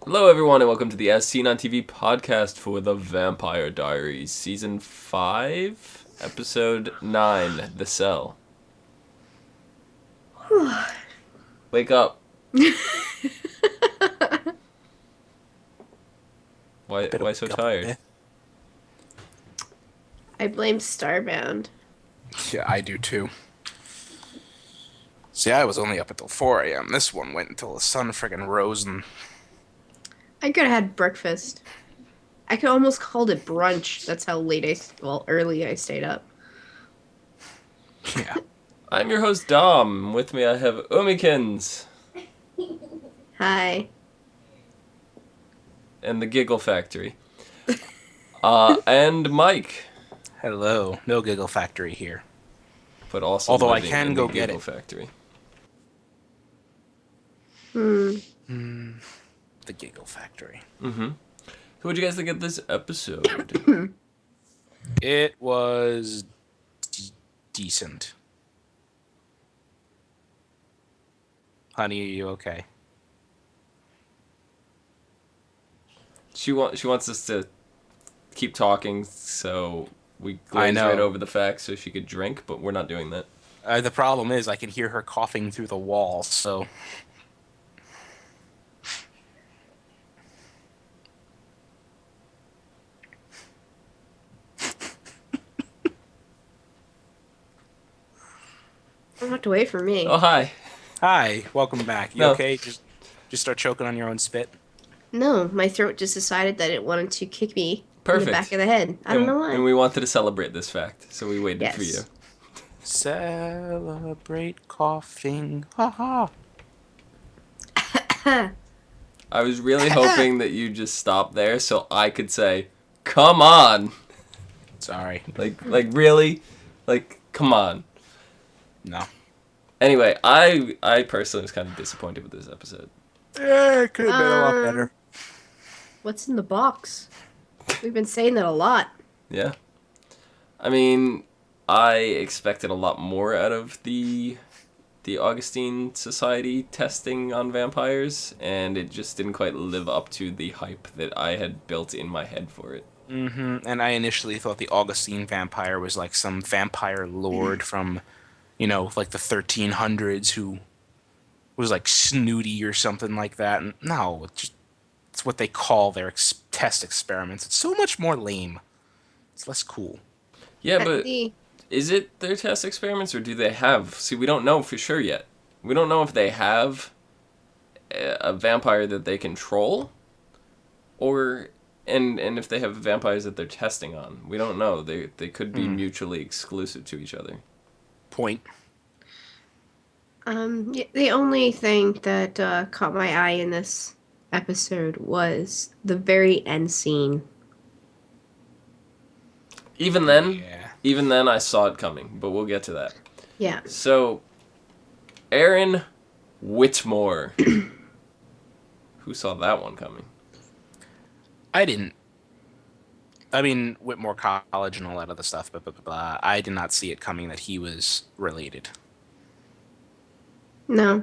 Hello, everyone, and welcome to the As Seen on TV podcast for the Vampire Diaries, Season 5, Episode 9, The Cell. Wake up. Why so tired? I blame Starbound. Yeah, I do too. See, I was only up until 4 a.m. This one went until the sun friggin' rose and... I could have had breakfast. I could almost called it brunch. That's how early I stayed up. Yeah. I'm your host, Dom. With me I have Omikins. Hi. And the Giggle Factory. And Mike. Hello. No Giggle Factory here. But also Although I living can in go the get Giggle it. Factory. The Giggle Factory. Mm-hmm. So what'd you guys think of this episode? It was... decent. Honey, are you okay? She wants us to keep talking, so we I glaze know. right over the facts so she could drink, but we're not doing that. The problem is I can hear her coughing through the wall, so... Don't have to wait for me. Oh, hi. Hi, welcome back. You No. okay? Just start choking on your own spit? No, my throat just decided that it wanted to kick me in Perfect. the back of the head. I don't know why. And we wanted to celebrate this fact, so we waited for you. Yes. Celebrate coughing. Ha ha. I was really hoping that you just stopped there so I could say, "Come on!" Sorry. Like really? Like, come on. No. Anyway, I personally was kind of disappointed with this episode. Yeah, it could have been a lot better. What's in the box? We've been saying that a lot. Yeah. I mean, I expected a lot more out of the Augustine Society testing on vampires, and it just didn't quite live up to the hype that I had built in my head for it. Mm-hmm. And I initially thought the Augustine vampire was like some vampire lord from, like the 1300s who was like snooty or something like that. And no, it's what they call their test experiments. It's so much more lame. It's less cool. Yeah, but is it their test experiments, or do they have... See, we don't know for sure yet. We don't know if they have a vampire that they control, or... And if they have vampires that they're testing on. We don't know. They could be mutually exclusive to each other. Point. The only thing that caught my eye in this episode was the very end scene. Even then, Yeah. I saw it coming, but we'll get to that. Yeah. So, Aaron Whitmore. Who saw that one coming? I didn't. I mean, Whitmore College and all that other stuff, but blah, blah, blah. I did not see it coming that he was related. No.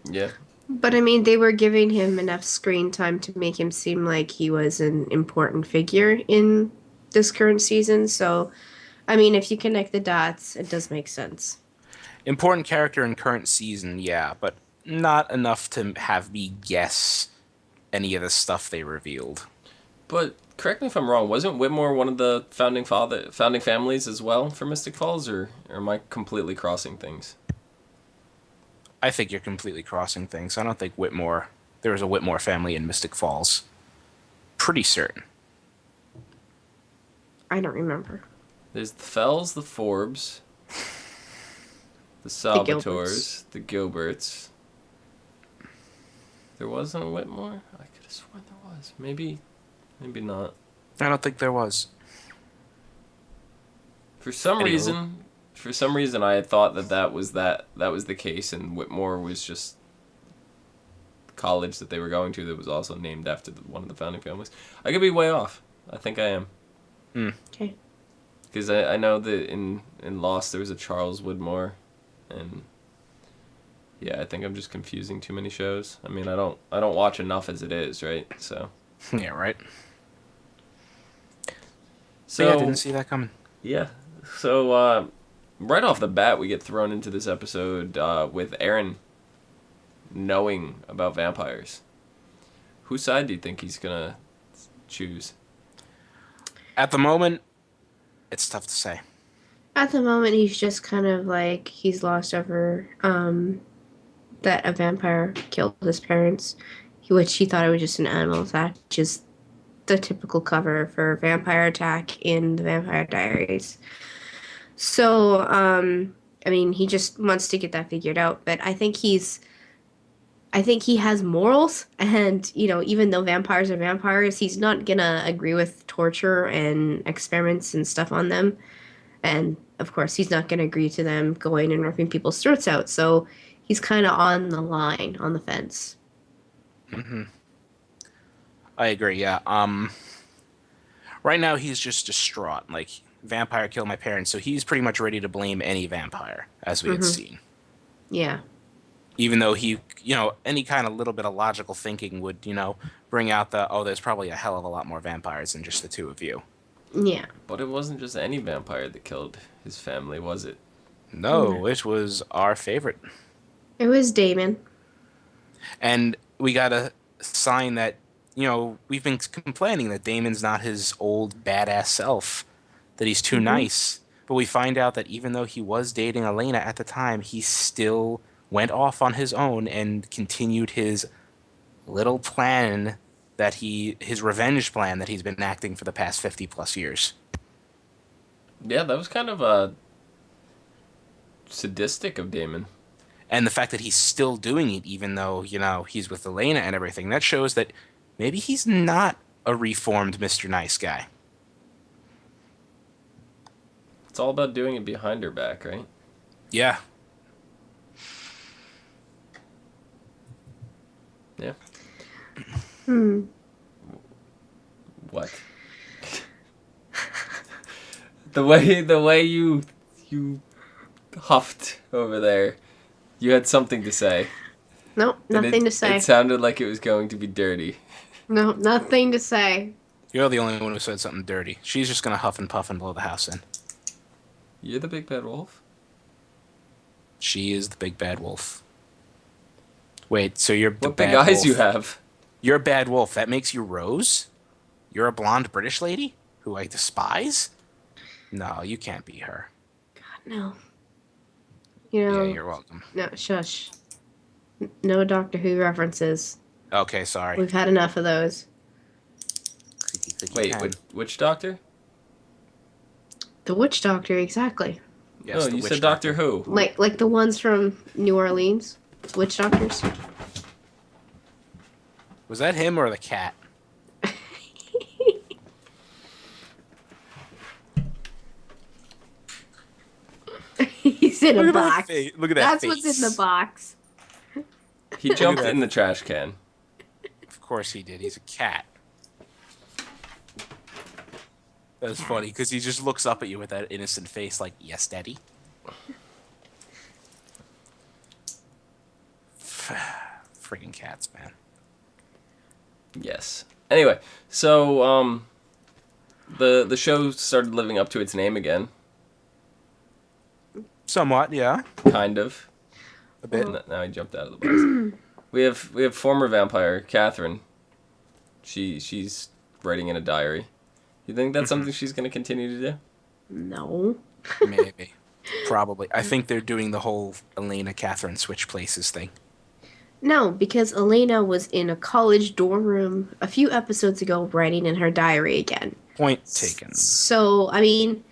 Yeah. But I mean, they were giving him enough screen time to make him seem like he was an important figure in this current season. So, I mean, if you connect the dots, it does make sense. Important character in current season, yeah, but not enough to have me guess any of the stuff they revealed. But correct me if I'm wrong. Wasn't Whitmore one of the founding families as well for Mystic Falls, or am I completely crossing things? I think you're completely crossing things. I don't think there was a Whitmore family in Mystic Falls. Pretty certain. I don't remember. There's the Fells, the Forbes, the Salvatores, the Gilberts. There wasn't a Whitmore? I could have sworn there was. Maybe not. I don't think there was. For some Anywho. reason, I had thought that was the case, and Whitmore was just the college that they were going to that was also named after one of the founding families. I could be way off. I think I am. Okay. Because I know that in Lost there was a Charles Whitmore, and Yeah, I think I'm just confusing too many shows. I mean, I don't watch enough as it is, right? So. Yeah, right. So But yeah, didn't see that coming. Yeah. So right off the bat, we get thrown into this episode with Aaron knowing about vampires. Whose side do you think he's gonna choose? At the moment, it's tough to say. At the moment, he's just kind of like he's lost over that a vampire killed his parents, which he thought it was just an animal attack, which is the typical cover for vampire attack in the Vampire Diaries. So, I mean, he just wants to get that figured out, but I think he has morals, and even though vampires are vampires, he's not gonna agree with torture and experiments and stuff on them. And of course, he's not gonna agree to them going and ripping people's throats out. So he's kind of on the line, on the fence. I agree. Yeah. Right now he's just distraught. Like, vampire killed my parents, so he's pretty much ready to blame any vampire, as we had seen. Yeah. Even though any kind of little bit of logical thinking would, bring out there's probably a hell of a lot more vampires than just the two of you. Yeah. But it wasn't just any vampire that killed his family, was it? No, it was our favorite. It was Damon. And we got a sign that, we've been complaining that Damon's not his old badass self, that he's too nice. But we find out that even though he was dating Elena at the time, he still went off on his own and continued his little plan his revenge plan that he's been acting for the past 50 plus years. Yeah, that was kind of sadistic of Damon. And the fact that he's still doing it, even though, he's with Elena and everything, that shows that maybe he's not a reformed Mr. Nice Guy. It's all about doing it behind her back, right? Yeah. Yeah. What? the way you huffed over there, you had something to say. Nope, nothing to say. It sounded like it was going to be dirty. No, nothing to say. You're the only one who said something dirty. She's just gonna huff and puff and blow the house in. You're the big bad wolf? She is the big bad wolf. Wait, so you're the What big bad eyes wolf. you have? You're a bad wolf. That makes you Rose? You're a blonde British lady who I despise? No, you can't be her. God, no. Yeah, you're welcome. No, shush. No Doctor Who references. Okay, sorry. We've had enough of those. Wait, which doctor? The Witch Doctor, exactly. Yes, you said Doctor Who. Like the ones from New Orleans, Witch Doctors. Was that him or the cat? He's in a box. Look at that That's face. what's in the box. He jumped in the trash can. Of course he did. He's a cat. That's funny, because he just looks up at you with that innocent face like, yes, daddy. Friggin' cats, man. Yes. Anyway, so the show started living up to its name again. Somewhat, yeah. Kind of. A bit. Now he jumped out of the box. we have former vampire Catherine. She's writing in a diary. You think that's something she's going to continue to do? No. Maybe. Probably. I think they're doing the whole Elena Catherine switch places thing. No, because Elena was in a college dorm room a few episodes ago writing in her diary again. Point taken. So, I mean,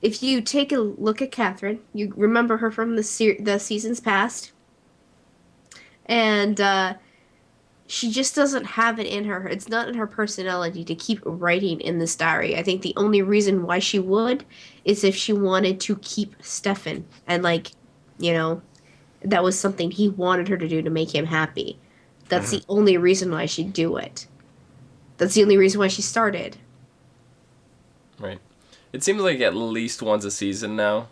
if you take a look at Catherine, you remember her from the seasons past. And she just doesn't have it in her. It's not in her personality to keep writing in this diary. I think the only reason why she would is if she wanted to keep Stefan. And, that was something he wanted her to do to make him happy. That's the only reason why she'd do it. That's the only reason why she started. Right. It seems like at least once a season now,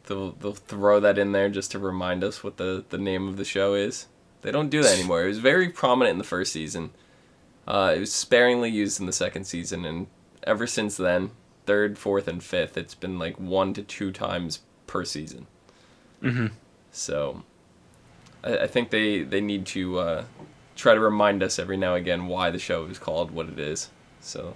they'll throw that in there just to remind us what the name of the show is. They don't do that anymore. It was very prominent in the first season. It was sparingly used in the second season, and ever since then, third, fourth, and fifth, it's been like 1 to 2 times per season. Mm-hmm. So, I think they need to try to remind us every now and again why the show is called what it is. So,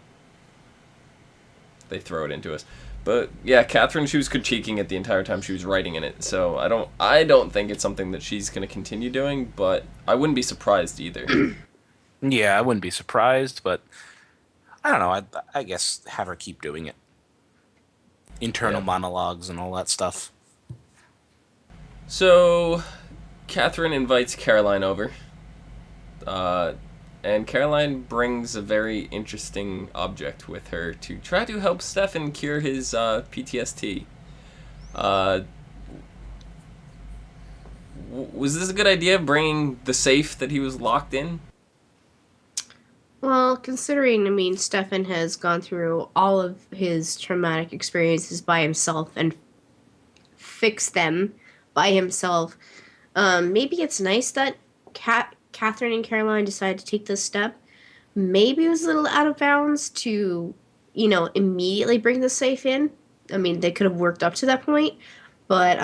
they throw it into us. But yeah, Catherine, she was critiquing it the entire time she was writing in it. So I don't think it's something that she's going to continue doing, but I wouldn't be surprised either. Yeah, I wouldn't be surprised, but I don't know. I guess have her keep doing it. Internal monologues and all that stuff. So, Catherine invites Caroline over. And Caroline brings a very interesting object with her to try to help Stefan cure his PTSD. Was this a good idea, bringing the safe that he was locked in? Well, considering, I mean, Stefan has gone through all of his traumatic experiences by himself and fixed them by himself, maybe it's nice that Catherine and Caroline decided to take this step. Maybe it was a little out of bounds to, immediately bring the safe in. I mean, they could have worked up to that point, but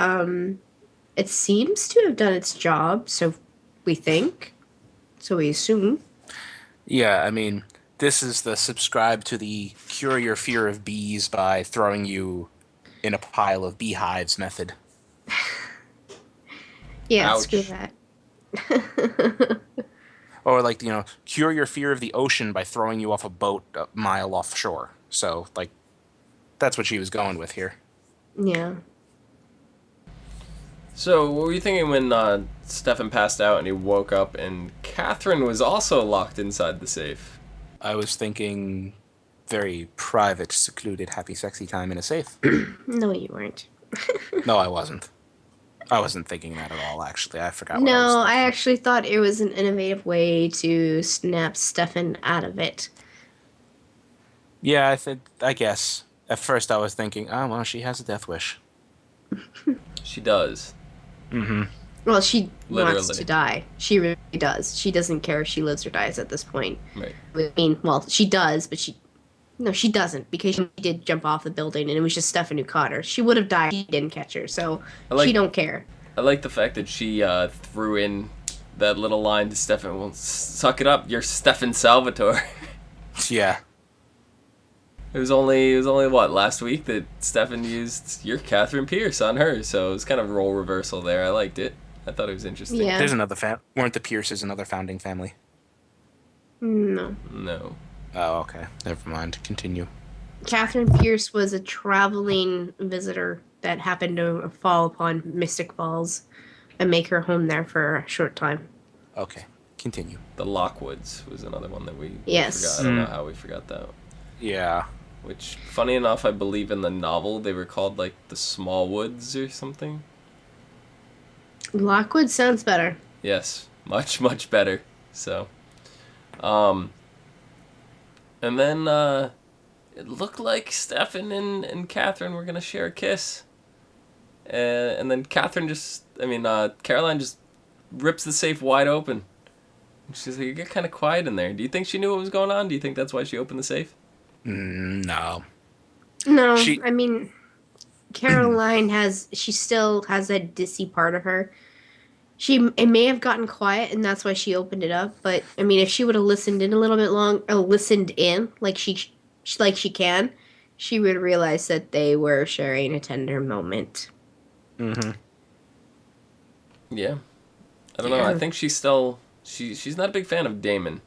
it seems to have done its job, so we think. So we assume. Yeah, I mean, this is the subscribe to the cure your fear of bees by throwing you in a pile of beehives method. Yeah, Ouch. screw that. Or like, cure your fear of the ocean by throwing you off a boat a mile offshore. So, like, that's what she was going with here. Yeah. So, what were you thinking when Stefan passed out and he woke up and Catherine was also locked inside the safe? I was thinking very private, secluded, happy, sexy time in a safe. No, you weren't. No, I wasn't. I wasn't thinking that at all, actually. I forgot what I was No, thinking. I actually thought it was an innovative way to snap Stefan out of it. Yeah, I guess. At first I was thinking, oh, well, she has a death wish. She does. Mm-hmm. Well, she wants Literally. to die. She really does. She doesn't care if she lives or dies at this point. Right. I mean, well, she does, but no, she doesn't, because she did jump off the building, and it was just Stefan who caught her. She would have died if he didn't catch her, so she don't care. I like the fact that she threw in that little line to Stefan. Well, suck it up, you're Stefan Salvatore. Yeah. It was only what, last week that Stefan used "You're Catherine Pierce" on her, so it was kind of role reversal there. I liked it. I thought it was interesting. Yeah. There's another weren't the Pierces another founding family? No. No. Oh, okay. Never mind. Continue. Catherine Pierce was a traveling visitor that happened to fall upon Mystic Falls and make her home there for a short time. Okay. Continue. The Lockwoods was another one that we Yes. forgot. I don't know how we forgot that. Yeah. Which, funny enough, I believe in the novel they were called like the Small Woods or something. Lockwood sounds better. Yes, much, much better. So, and then it looked like Stefan and Catherine were gonna share a kiss. And then Caroline just rips the safe wide open. She's like, you get kind of quiet in there. Do you think she knew what was going on? Do you think that's why she opened the safe? No. No, She- I mean, Caroline she still has that dissy part of her. It may have gotten quiet, and that's why she opened it up. But I mean, if she would have listened in a little bit listened in like she can, she would realize that they were sharing a tender moment. Mm-hmm. Yeah. I don't know. I think she's still she's not a big fan of Damon.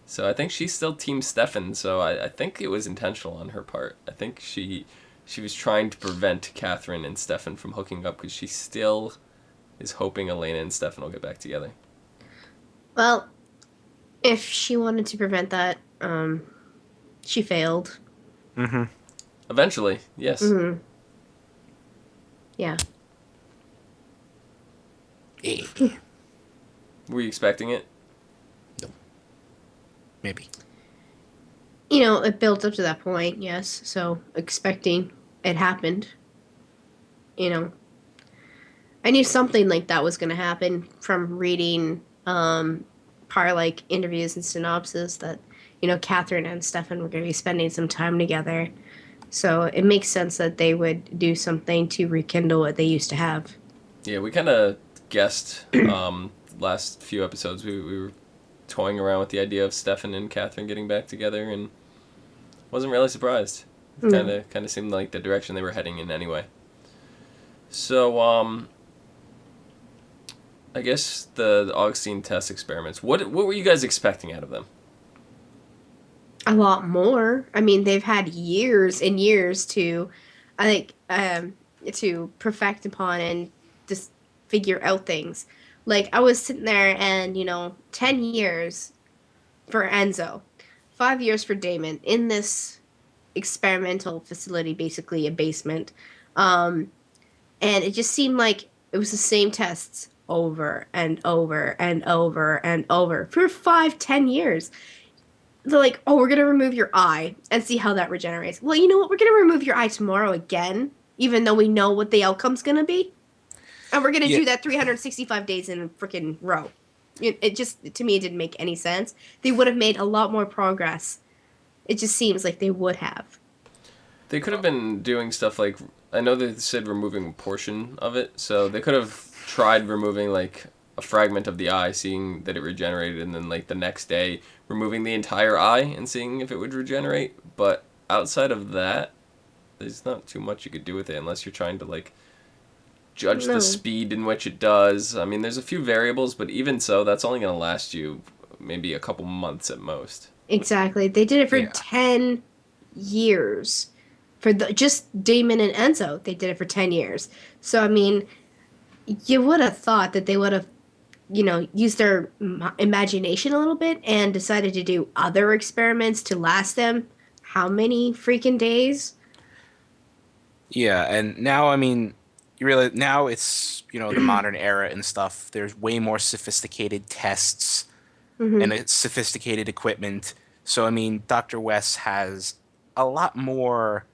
So I think she's still Team Stefan, so I think it was intentional on her part. I think she was trying to prevent Catherine and Stefan from hooking up because she still is hoping Elena and Stefan will get back together. Well, if she wanted to prevent that, she failed. Mm-hmm. Eventually, yes. Mm-hmm. Yeah. Were you expecting it? Maybe. It built up to that point, yes. So expecting it happened. I knew something like that was going to happen from reading prior like interviews and synopsis that Catherine and Stefan were going to be spending some time together. So it makes sense that they would do something to rekindle what they used to have. Yeah, we kind of guessed last few episodes. We were toying around with the idea of Stefan and Catherine getting back together, and wasn't really surprised. Kind of seemed like the direction they were heading in anyway. So, I guess the Augustine test experiments. What were you guys expecting out of them? A lot more. I mean, they've had years and years to, I think, to perfect upon and just figure out things. Like I was sitting there, and 10 years for Enzo, 5 years for Damon in this experimental facility, basically a basement. Um, and it just seemed like it was the same tests over and over and over and over for 5, 10 years. They're like, oh, we're gonna remove your eye and see how that regenerates. Well, you know what? We're gonna remove your eye tomorrow again, even though we know what the outcome's gonna be, and we're gonna do that 365 days in a freaking row. It just, to me, it didn't make any sense. They would have made a lot more progress. It just seems like they would have. They could have been doing stuff like, I know they said removing a portion of it, so they could have tried removing like a fragment of the eye, seeing that it regenerated, and then like the next day removing the entire eye and seeing if it would regenerate. But outside of that, there's not too much you could do with it unless you're trying to like judge the speed in which it does. I mean, there's a few variables, but even so, that's only going to last you maybe a couple months at most. Exactly. They did it for 10 years. For just Damon and Enzo, they did it for 10 years. So, I mean, you would have thought that they would have, used their imagination a little bit and decided to do other experiments to last them how many freaking days? Yeah, and now, I mean, now it's, the modern era and stuff. There's way more sophisticated tests and it's sophisticated equipment. So, I mean, Dr. West has a lot more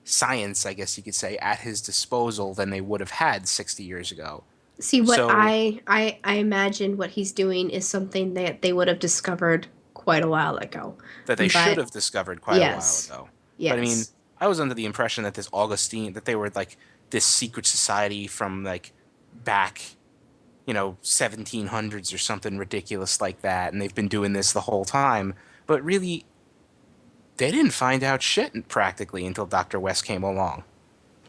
science, I guess you could say, at his disposal than they would have had 60 years ago. See, what I imagine what he's doing is something that they would have discovered quite a while ago. That they should have discovered quite a while ago. Yes. But I mean, I was under the impression that that they were like this secret society from like back, 1700s or something ridiculous like that, and they've been doing this the whole time. But really, they didn't find out shit practically until Dr. West came along.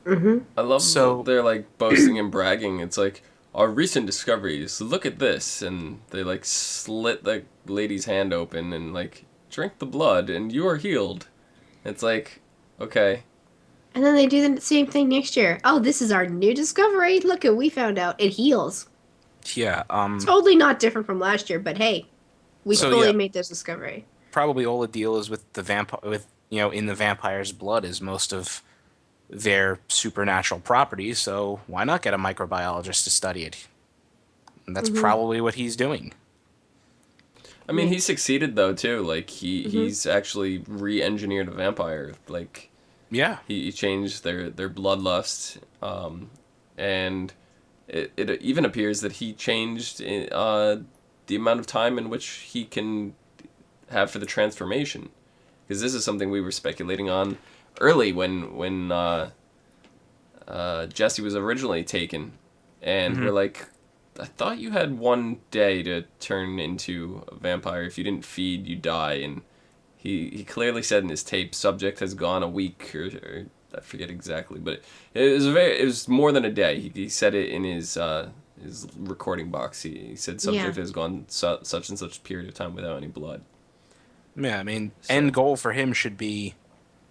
I love they're like boasting and bragging. It's like, our recent discoveries, look at this, and they like slit the lady's hand open and like, drink the blood and you are healed. It's like, okay. And then they do the same thing next year. Oh, this is our new discovery. Look what we found out. It heals. Yeah. Totally not different from last year, but hey, we fully made this discovery. Probably all the deal is with the in the vampire's blood is most of their supernatural properties, so why not get a microbiologist to study it? And that's probably what he's doing. I mean, he succeeded though too. Like he's actually re-engineered a vampire. Like, yeah, he changed their bloodlust, and it even appears that he changed the amount of time in which he can have for the transformation, because this is something we were speculating on early when Jesse was originally taken, and we're like, I thought you had 1 day to turn into a vampire. If you didn't feed, you die. And he clearly said in his tape, subject has gone a week, or I forget exactly, but it was more than a day. He said it in his recording box. He said subject has gone such and such period of time without any blood. Yeah, I mean, end goal for him should be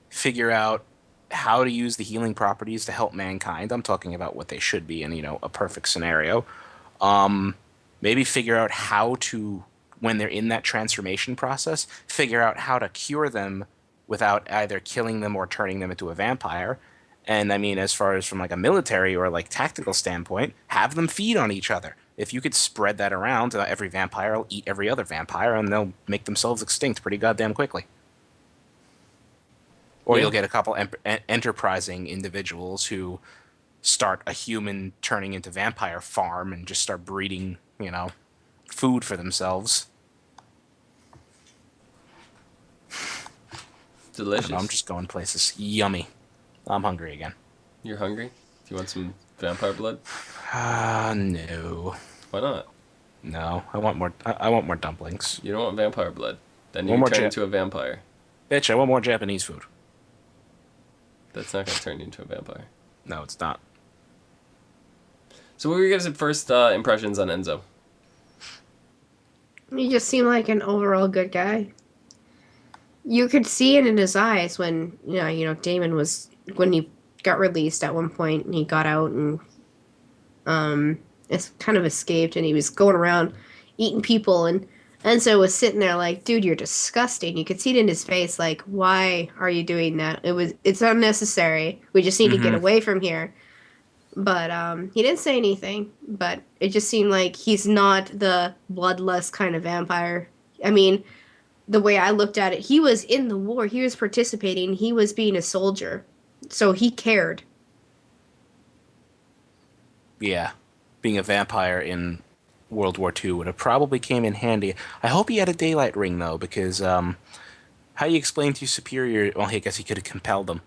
figure out how to use the healing properties to help mankind. I'm talking about what they should be in, a perfect scenario. Maybe figure out how to, when they're in that transformation process, figure out how to cure them without either killing them or turning them into a vampire. And I mean, as far as from like a military or like tactical standpoint, have them feed on each other. If you could spread that around, every vampire will eat every other vampire, and they'll make themselves extinct pretty goddamn quickly. Or you'll get a couple enterprising individuals who start a human turning into vampire farm and just start breeding, food for themselves. I don't Delicious. know, I'm just going places. Yummy. I'm hungry again. You're hungry? Do you want some vampire blood? No. Why not? No, I want more. I want more dumplings. You don't want vampire blood. Then you One can more turn into a vampire. Bitch, I want more Japanese food. That's not going to turn you into a vampire. No, it's not. So what were your guys' first impressions on Enzo? He just seemed like an overall good guy. You could see it in his eyes when Damon was when he got released at one point and he got out and it's kind of escaped and he was going around eating people and Enzo was sitting there like, dude, you're disgusting. You could see it in his face like, why are you doing that? It's unnecessary. We just need to get away from here. But he didn't say anything, but it just seemed like he's not the bloodlust kind of vampire. I mean, the way I looked at it, he was in the war. He was participating. He was being a soldier. So he cared. Yeah, being a vampire in World War II would have probably came in handy. I hope he had a daylight ring though, because how do you explain to your superior? Well, I guess he could have compelled them.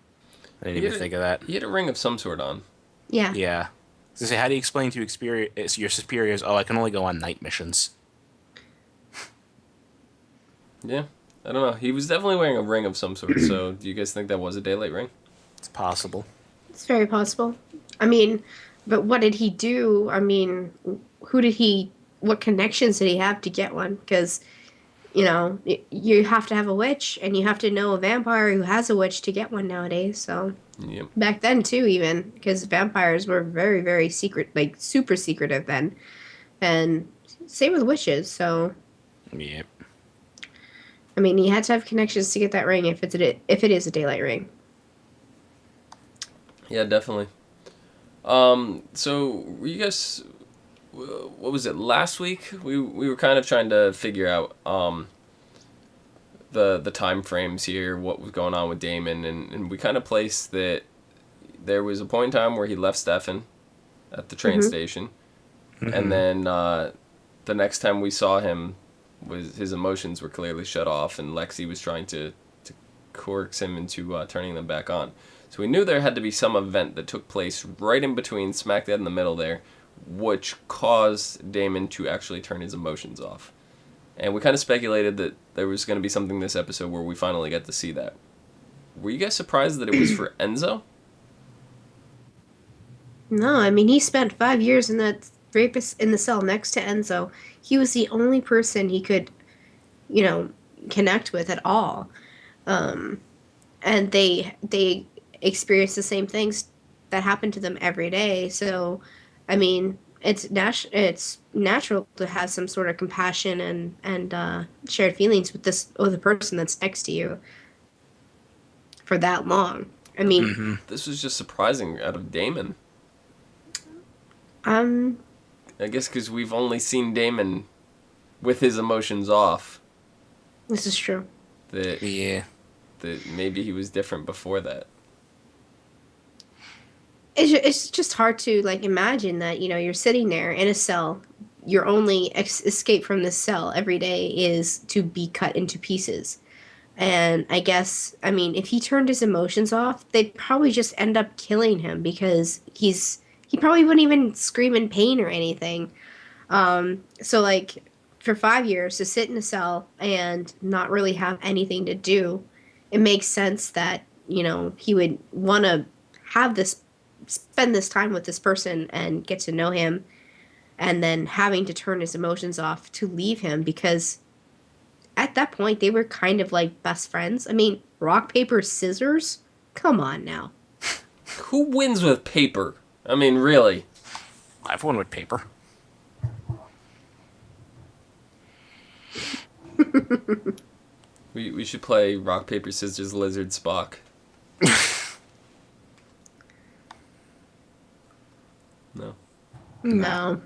I didn't even think of that. He had a ring of some sort on. Yeah. Yeah. So say, how do you explain to your superiors? Oh, I can only go on night missions. Yeah, I don't know. He was definitely wearing a ring of some sort. So do you guys think that was a daylight ring? It's possible. It's very possible. I mean, but what did he do? I mean, what connections did he have to get one? Because, you have to have a witch and you have to know a vampire who has a witch to get one nowadays. So Yep. back then too, even because vampires were very, very secret, like super secretive then. And same with witches. So, Yep. I mean, he had to have connections to get that ring if it is a daylight ring. Yeah, definitely. So were you guys? What was it last week? We were kind of trying to figure out the time frames here, what was going on with Damon, and we kind of placed that there was a point in time where he left Stefan at the train station, and then the next time we saw him was his emotions were clearly shut off, and Lexi was trying to coax him into turning them back on. So we knew there had to be some event that took place right in between, smack dead in the middle there, which caused Damon to actually turn his emotions off. And we kind of speculated that there was going to be something this episode where we finally get to see that. Were you guys surprised that it was for Enzo? No, I mean, he spent 5 years in that rapist in the cell next to Enzo. He was the only person he could, connect with at all. And they experienced the same things that happen to them every day. So, I mean, it's natural to have some sort of compassion and shared feelings with the person that's next to you for that long. I mean, This was just surprising out of Damon. I guess because we've only seen Damon with his emotions off. this is true. That maybe he was different before that. It's just hard to imagine that you're sitting there in a cell. Your only escape from this cell every day is to be cut into pieces. And I guess, I mean, if he turned his emotions off, they'd probably just end up killing him because he probably wouldn't even scream in pain or anything. So for 5 years to sit in a cell and not really have anything to do, it makes sense that he would want to spend this time with this person and get to know him, and then having to turn his emotions off to leave him because at that point they were kind of like best friends. I mean, rock, paper, scissors? Come on now. Who wins with paper? I mean, really. I've won with paper. We should play rock, paper, scissors, lizard, Spock. No. No.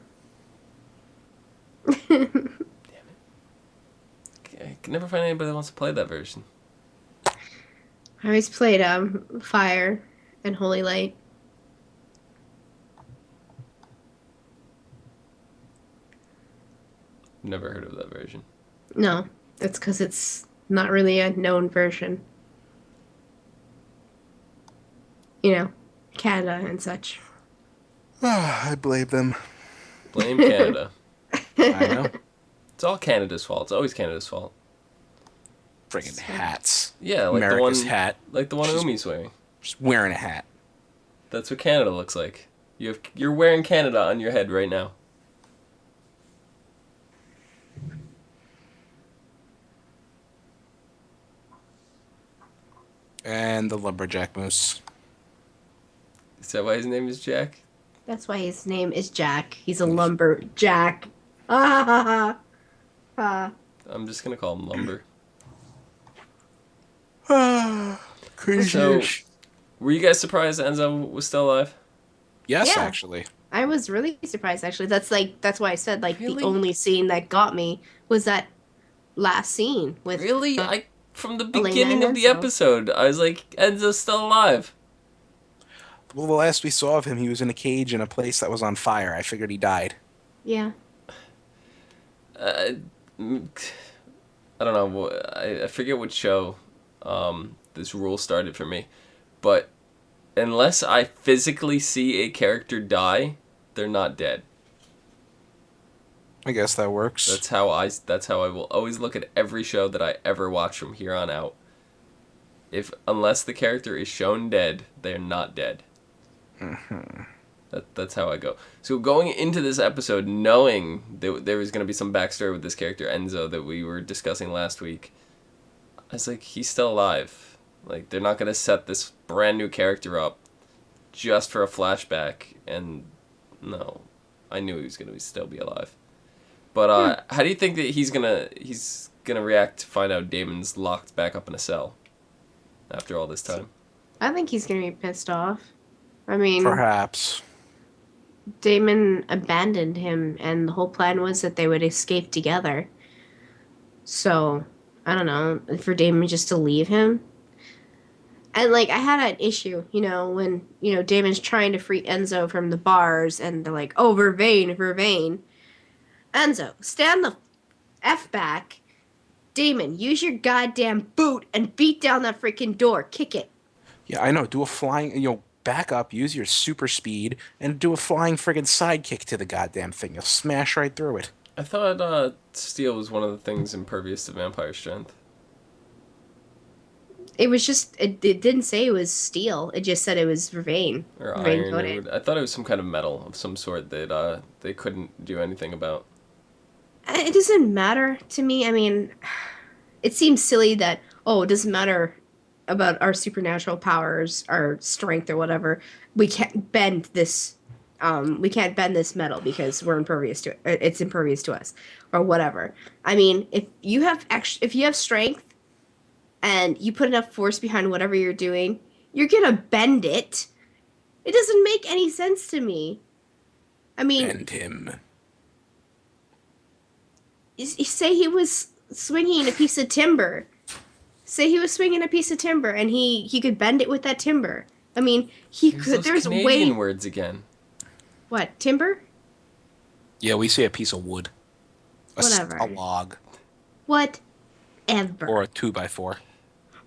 Damn it. I can never find anybody that wants to play that version. I always played Fire and Holy Light. Never heard of that version. No, that's because it's not really a known version. You know, Canada and such. I blame them. Blame Canada. I know. It's all Canada's fault. It's always Canada's fault. Friggin' hats. Yeah, like America's the one hat. like the one Umi's wearing. Just wearing a hat. That's what Canada looks like. You're wearing Canada on your head right now. And the lumberjack moose. Is that why his name is Jack? That's why his name is Jack. He's a lumberjack. Ah ha ha ha. I'm just gonna call him Lumber. Crazy. So, were you guys surprised Enzo was still alive? Yes, Yeah. actually. I was really surprised actually. That's why I said Really? the only scene that got me was that last scene with Really? From the Elena beginning and of the Enzo. episode, I was like, Enzo's still alive. Well, the last we saw of him, he was in a cage in a place that was on fire. I figured he died. Yeah. I don't know. I forget what show this rule started for me, but unless I physically see a character die, they're not dead. I guess that works. That's how I will always look at every show that I ever watch from here on out. Unless the character is shown dead, they're not dead. Mm-hmm. That's how I go. So going into this episode, knowing that there was going to be some backstory with this character Enzo that we were discussing last week, I was like, he's still alive. Like, they're not going to set this brand new character up just for a flashback. And no, I knew he was going to still be alive. But how do you think that he's gonna react to find out Damon's locked back up in a cell after all this time? I think he's gonna be pissed off. I mean, Perhaps. Damon abandoned him, and the whole plan was that they would escape together. So, I don't know, for Damon just to leave him. And, I had an issue, when, Damon's trying to free Enzo from the bars, and they're like, oh, Vervain, Vervain. Enzo, stand the F back. Damon, use your goddamn boot and beat down that freaking door. Kick it. Yeah, I know. Do a flying, back up, use your super speed, and do a flying friggin' sidekick to the goddamn thing. You'll smash right through it. I thought steel was one of the things impervious to vampire strength. It was just, it didn't say it was steel. It just said it was Vervain. Or Vervain iron. coated. I thought it was some kind of metal of some sort that they couldn't do anything about. It doesn't matter to me. I mean, it seems silly that, it doesn't matter about our supernatural powers, our strength or whatever. We can't bend this metal because we're impervious to it. It's impervious to us or whatever. I mean, if you have strength and you put enough force behind whatever you're doing, you're going to bend it. It doesn't make any sense to me. I mean, Bend him. You say he was swinging a piece of timber. Say he was swinging a piece of timber and he could bend it with that timber. I mean, he Use could. those There's Canadian words again. What, timber? Yeah, we say a piece of wood. Whatever. A log. Whatever. Or a 2x4.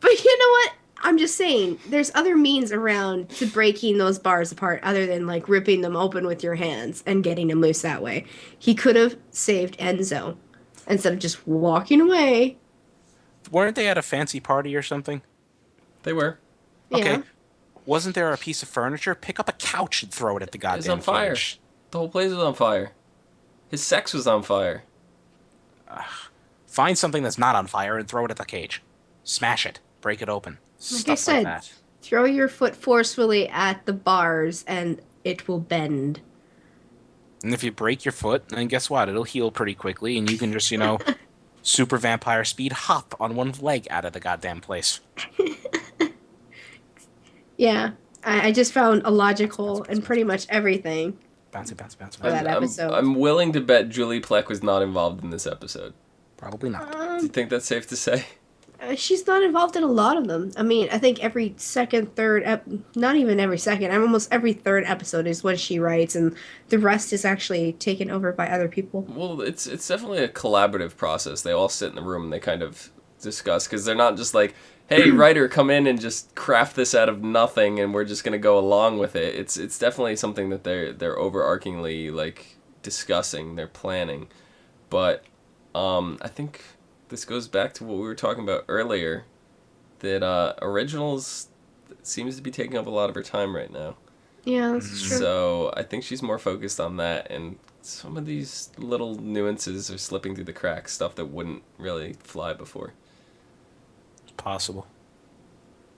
But you know what? I'm just saying, there's other means around to breaking those bars apart other than ripping them open with your hands and getting them loose that way. He could have saved Enzo instead of just walking away. Weren't they at a fancy party or something? They were. Okay. Yeah. Wasn't there a piece of furniture? Pick up a couch and throw it at the It was goddamn on fire. cage. The whole place was on fire. His sex was on fire. Find something that's not on fire and throw it at the cage. Smash it. Break it open. Like I Stuff said, that. throw your foot forcefully at the bars and it will bend. And if you break your foot, then guess what? It'll heal pretty quickly, and you can just, super vampire speed hop on one leg out of the goddamn place. Yeah, I just found a logical in pretty much everything. Bouncy, bouncy, bouncy, For that bouncy. episode. I'm willing to bet Julie Plec was not involved in this episode. Probably not. Do you think that's safe to say? She's not involved in a lot of them. I mean, I think every second, not even every second, almost every third episode is when she writes, and the rest is actually taken over by other people. Well, it's definitely a collaborative process. They all sit in the room and they kind of discuss because they're not just like, "Hey, writer, come in and just craft this out of nothing, and we're just gonna go along with it." It's definitely something that they're overarchingly like discussing. They're planning, but I think this goes back to what we were talking about earlier. That originals seems to be taking up a lot of her time right now. Yeah, that's true. So I think she's more focused on that, and some of these little nuances are slipping through the cracks, stuff that wouldn't really fly before. Possible.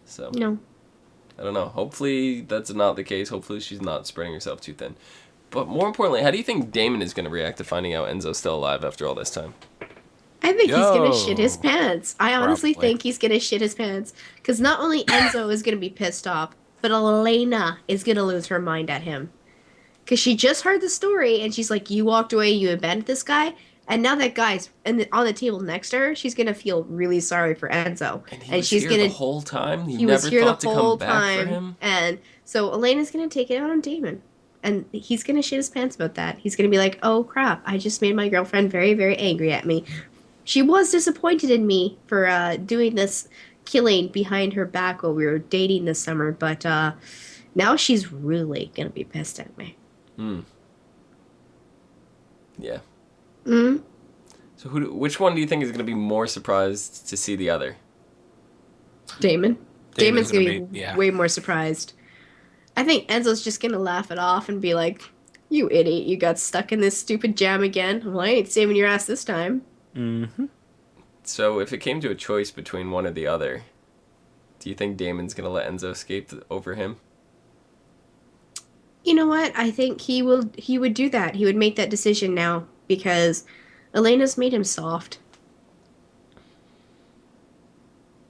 So No. I don't know. Hopefully that's not the case. Hopefully she's not spreading herself too thin. But more importantly, how do you think Damon is going to react to finding out Enzo's still alive after all this time? I think he's gonna shit his pants. I honestly Probably. think he's gonna shit his pants. Because not only Enzo is gonna be pissed off, but Elena is gonna lose her mind at him. Because she just heard the story and she's like, you walked away, you abandoned this guy. And now that guy's on the table next to her, she's gonna feel really sorry for Enzo. And he And was she's here gonna the whole time? He he was never here thought the to whole come back for time. him? And so Elena's gonna take it out on Damon. And he's gonna shit his pants about that. He's gonna be like, oh crap, I just made my girlfriend very, very angry at me. She was disappointed in me for doing this killing behind her back while we were dating this summer, but now she's really gonna be pissed at me. Hmm. Yeah. Hmm. So which one do you think is going to be more surprised to see the other? Damon. Damon's gonna be yeah. way more surprised. I think Enzo's just gonna laugh it off and be like, "You idiot! You got stuck in this stupid jam again. Well, I ain't saving your ass this time." Mm-hmm. So if it came to a choice between one or the other, do you think Damon's going to let Enzo escape over him? You know what? I think he will. He would do that. He would make that decision now because Elena's made him soft.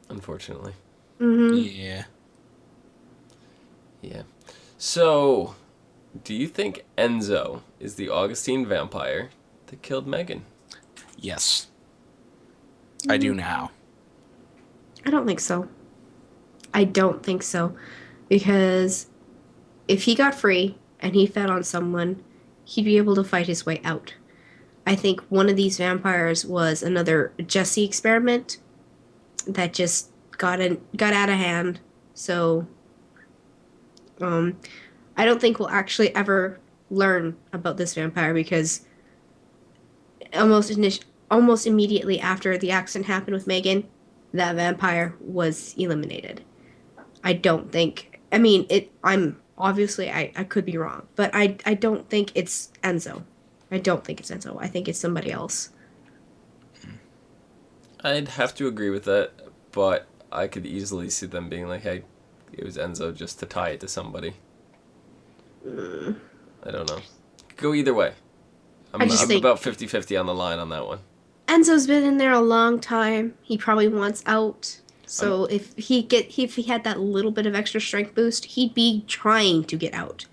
Unfortunately. Mm-hmm. Yeah. Yeah. So, do you think Enzo is the Augustine vampire that killed Megan? Yes. I do now. I don't think so. I don't think so because if he got free and he fed on someone, he'd be able to fight his way out. I think one of these vampires was another Jesse experiment that just got out of hand. So, um, I don't think we'll actually ever learn about this vampire because almost immediately after the accident happened with Megan, that vampire was eliminated. I don't think. I mean, it. I'm obviously I could be wrong, but I don't think it's Enzo. I don't think it's Enzo. I think it's somebody else. I'd have to agree with that, but I could easily see them being like, hey, it was Enzo just to tie it to somebody. I don't know. Go either way. I'm think about 50-50 on the line on that one. Enzo's been in there a long time. He probably wants out. So if he had that little bit of extra strength boost, he'd be trying to get out.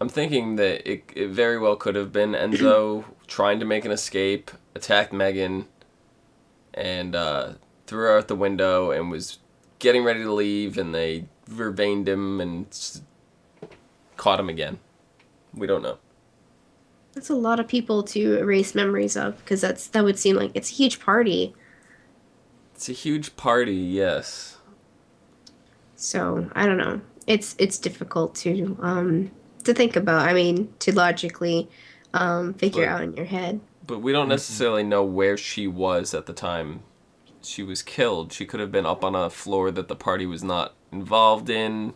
I'm thinking that it very well could have been Enzo trying to make an escape, attacked Megan, and threw her out the window and was getting ready to leave, and they vervained him and caught him again. We don't know. That's a lot of people to erase memories of because that would seem like it's a huge party. It's a huge party, yes. So I don't know. It's difficult to think about. I mean, to logically figure out in your head. But we don't necessarily know where she was at the time she was killed. She could have been up on a floor that the party was not involved in.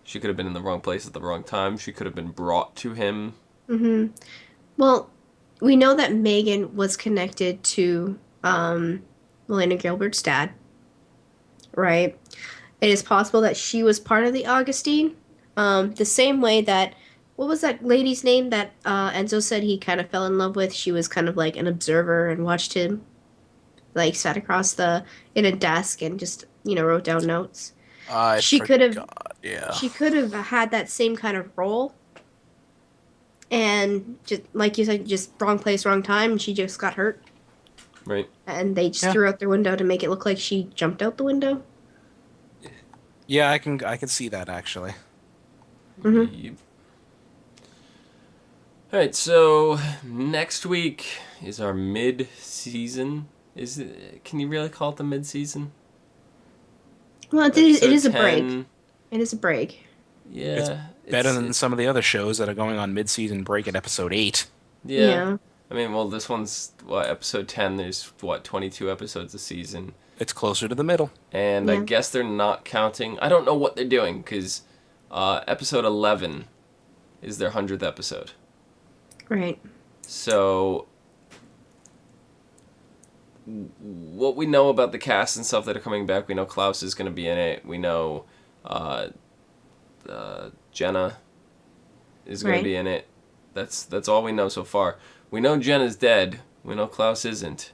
She could have been in the wrong place at the wrong time. She could have been brought to him. Mm-hmm. Well, we know that Megan was connected to Melinda Gilbert's dad, right? It is possible that she was part of the Augustine, the same way that what was that lady's name that Enzo said he kind of fell in love with? She was kind of like an observer and watched him, like sat across in a desk and just wrote down notes. She could have, yeah. She could have had that same kind of role. And just like you said, just wrong place, wrong time, and she just got hurt. Right. And they just threw out their window to make it look like she jumped out the window. Yeah, I can see that actually. Mm-hmm. Yep. All right, so next week is our mid-season. Can you really call it the mid-season? Well, it is a break. It is a break. Yeah. Better than some of the other shows that are going on mid-season break at episode 8. Yeah. I mean, well, this one's, episode 10. There's, 22 episodes a season. It's closer to the middle. And I guess they're not counting. I don't know what they're doing, because episode 11 is their 100th episode. Right. So, what we know about the cast and stuff that are coming back, we know Klaus is going to be in it. We know Jenna is going to be in it. That's all we know so far. We know Jenna's dead. We know Klaus isn't.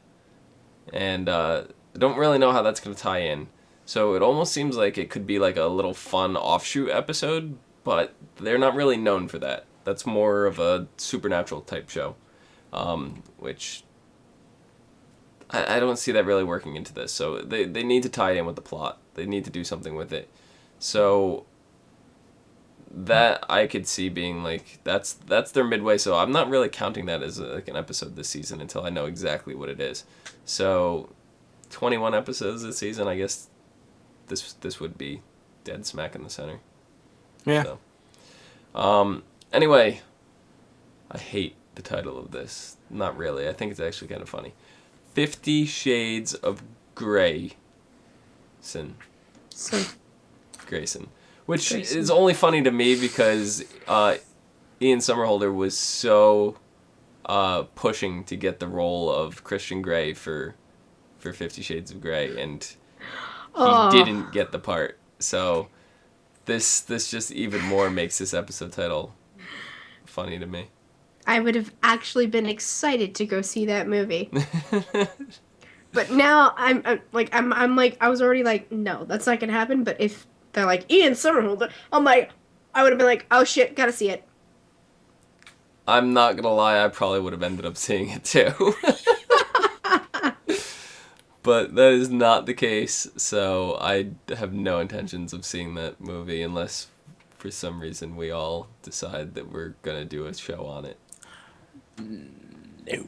And I don't really know how that's going to tie in. So it almost seems like it could be like a little fun offshoot episode, but they're not really known for that. That's more of a supernatural type show, which I don't see that really working into this. So they need to tie it in with the plot. They need to do something with it. So that I could see being like that's their midway. So I'm not really counting that as like an episode this season until I know exactly what it is. So 21 episodes this season, I guess this would be dead smack in the center. Yeah. So, anyway, I hate the title of this. Not really. I think it's actually kind of funny. 50 Shades of Grayson. Grayson. Which is only funny to me because Ian Somerhalder was so pushing to get the role of Christian Grey for 50 Shades of Grey, and he didn't get the part. So this just even more makes this episode title funny to me. I would have actually been excited to go see that movie. But now I'm like I was already like, no, that's not gonna happen. But if they're like Ian Somerhalder, I would have been like, oh shit, gotta see it. I'm not gonna lie, I probably would have ended up seeing it too. But that is not the case, so I have no intentions of seeing that movie unless for some reason we all decide that we're gonna do a show on it. No.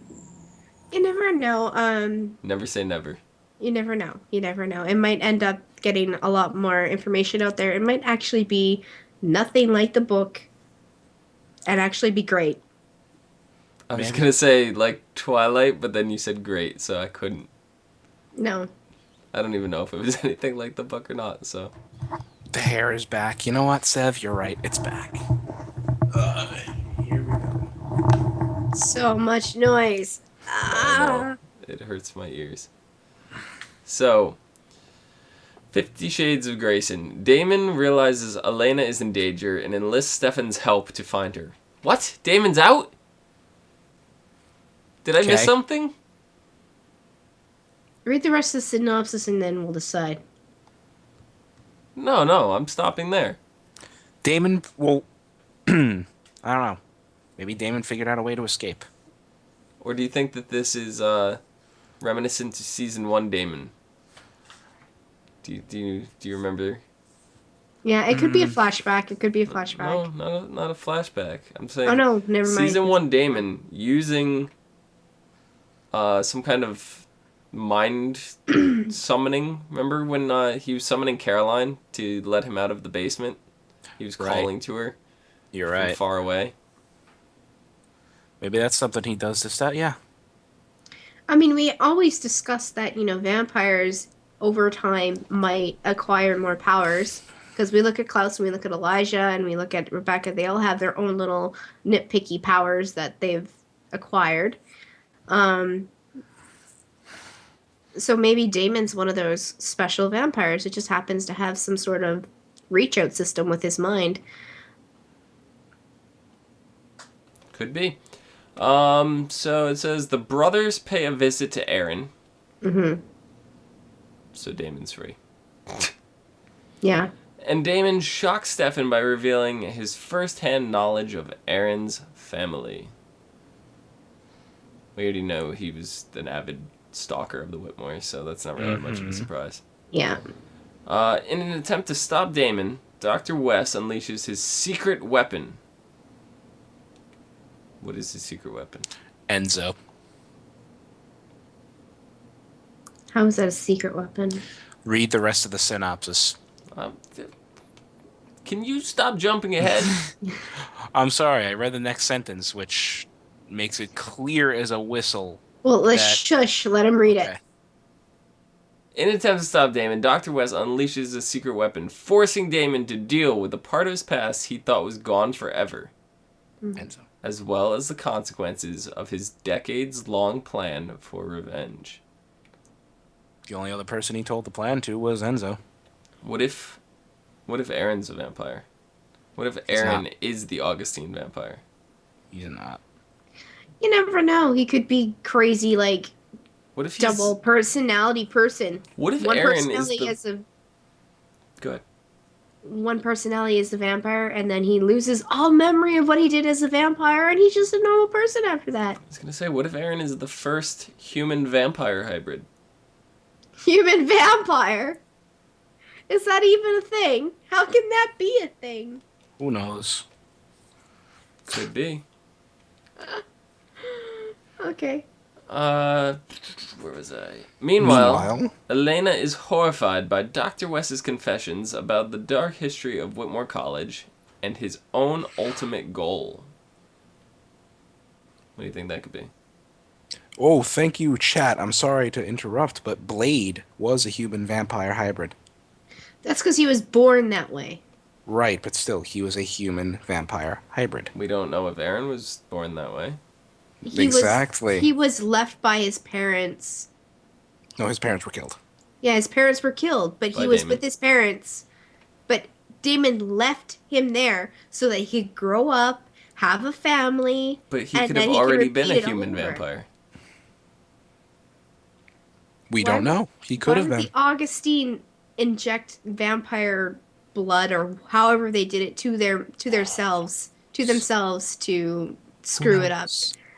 You never know. Never say never. You never know. You never know. It might end up getting a lot more information out there. It might actually be nothing like the book and actually be great. I was gonna say like Twilight, but then you said great, so I couldn't. No. I don't even know if it was anything like the book or not, so. The hair is back. You know what, Sev? You're right. It's back. Here we go. So much noise. It hurts my ears. So, 50 Shades of Grayson. Damon realizes Elena is in danger and enlists Stefan's help to find her. What? Damon's out? Did I miss something? Read the rest of the synopsis and then we'll decide. No, I'm stopping there. Damon, well, I don't know. Maybe Damon figured out a way to escape. Or do you think that this is reminiscent to season 1 Damon? Do you remember? Yeah, it could be a flashback. It could be a flashback. No, not a flashback. I'm saying. Oh no, never mind. Season 1 Damon using some kind of mind summoning. Remember when he was summoning Caroline to let him out of the basement? He was calling to her. You're right. From far away. Maybe that's something he does to start. Yeah. I mean, we always discuss that, vampires over time might acquire more powers. Because we look at Klaus and we look at Elijah and we look at Rebecca. They all have their own little nitpicky powers that they've acquired. So maybe Damon's one of those special vampires. It just happens to have some sort of reach-out system with his mind. Could be. So it says the brothers pay a visit to Aaron. Mm-hmm. So Damon's free. Yeah. And Damon shocks Stefan by revealing his first-hand knowledge of Aaron's family. We already know he was an avid stalker of the Whitmores, so that's not really much of a surprise. Yeah. In an attempt to stop Damon, Dr. West unleashes his secret weapon. What is his secret weapon? Enzo. How is that a secret weapon? Read the rest of the synopsis. Can you stop jumping ahead? I'm sorry, I read the next sentence, which makes it clear as a whistle. Well, let's shush. Let him read it. In an attempt to stop Damon, Dr. West unleashes a secret weapon, forcing Damon to deal with the part of his past he thought was gone forever, as well as the consequences of his decades-long plan for revenge. The only other person he told the plan to was Enzo. What if Aaron's a vampire? What if Aaron is the Augustine vampire? He's not. You never know. He could be crazy, like, what if double personality person. What if one Aaron personality is the... Go ahead. One personality is the vampire, and then he loses all memory of what he did as a vampire, and he's just a normal person after that. I was going to say, what if Aaron is the first human-vampire hybrid? Human vampire? Is that even a thing? How can that be a thing? Who knows? Could be. Okay. Where was I? Meanwhile, Elena is horrified by Dr. West's confessions about the dark history of Whitmore College and his own ultimate goal. What do you think that could be? Oh, thank you, chat. I'm sorry to interrupt, but Blade was a human-vampire hybrid. That's because he was born that way. Right, but still, he was a human-vampire hybrid. We don't know if Aaron was born that way. He was left by his parents. No, his parents were killed. Yeah, his parents were killed, but he was with his parents. But Damon left him there so that he could grow up, have a family. But he could have already been a human vampire. We don't know. He could have been. The Augustine inject vampire blood, or however they did it, to themselves to screw it up.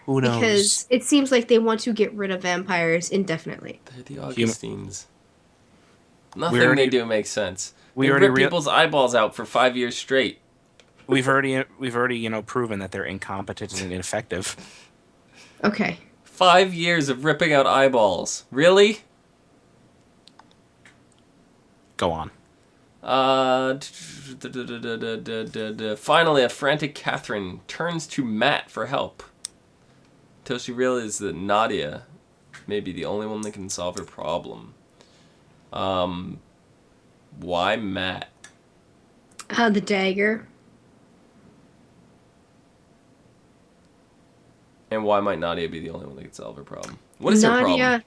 Who knows? Because it seems like they want to get rid of vampires indefinitely. They're the Augustines. Nothing they do makes sense. They rip people's eyeballs out for 5 years straight. We've already proven that they're incompetent and ineffective. Okay. 5 years of ripping out eyeballs. Really? Go on. Finally, a frantic Catherine turns to Matt for help. Until she realizes that Nadia may be the only one that can solve her problem. Why Matt? The dagger. And why might Nadia be the only one that can solve her problem? What is her problem?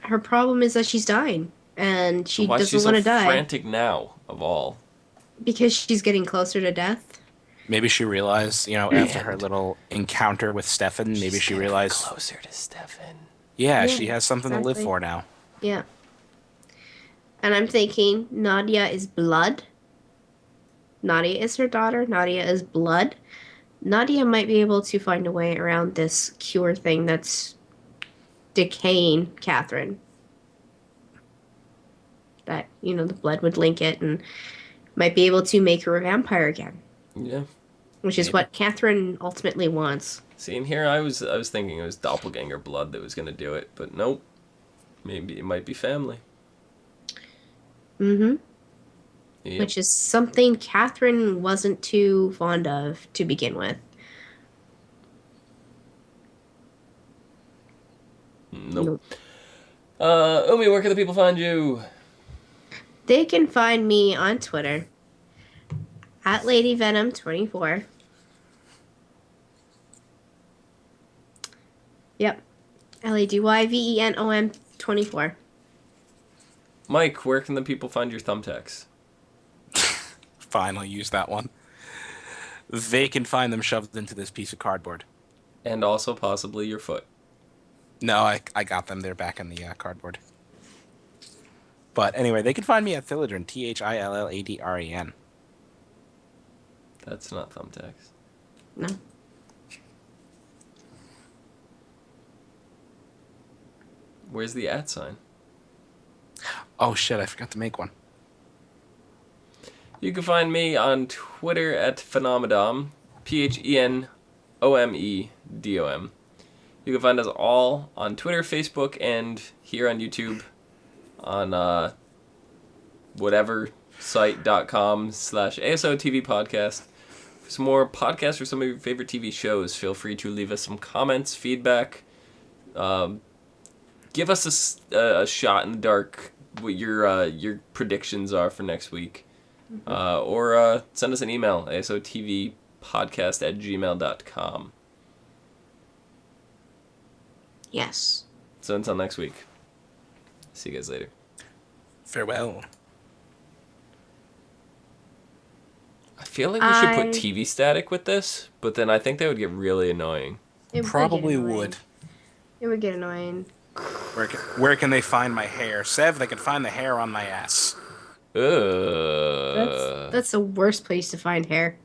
Her problem is that she's dying, and she doesn't want to die. Why is she so frantic now, of all? Because she's getting closer to death. Maybe she realized, after her little encounter with Stefan, maybe she realized closer to Stefan. Yeah, she has something to live for now. Yeah. And I'm thinking Nadia is blood. Nadia is her daughter. Nadia is blood. Nadia might be able to find a way around this cure thing that's decaying Catherine. That, the blood would link it and might be able to make her a vampire again. Yeah. Which is what Catherine ultimately wants. See, and here I was thinking it was doppelganger blood that was going to do it, but nope. Maybe it might be family. Mm-hmm. Yep. Which is something Catherine wasn't too fond of to begin with. Nope. Umi, where can the people find you? They can find me on Twitter at LadyVenom24. Yep. LadyVenom 24. Mike, where can the people find your thumbtacks? Fine, I'll use that one. They can find them shoved into this piece of cardboard. And also possibly your foot. No, I got them. They're back in the cardboard. But anyway, they can find me at Thilladren, Thilladren. That's not thumbtacks. No. Where's the @ sign? Oh shit! I forgot to make one. You can find me on Twitter at Phenomedom, PHENOMEDOM. You can find us all on Twitter, Facebook, and here on YouTube on whatever site.com/ASOTV podcast. For some more podcasts or some of your favorite TV shows, feel free to leave us some comments, feedback. Give us a shot in the dark what your predictions are for next week. Or send us an email, asotvpodcast@gmail.com. Yes. So until next week. See you guys later. Farewell. I feel like we should put TV static with this, but then I think that would get really annoying. It Probably would. It would get annoying. Where can they find my hair? Sev, they can find the hair on my ass. That's the worst place to find hair.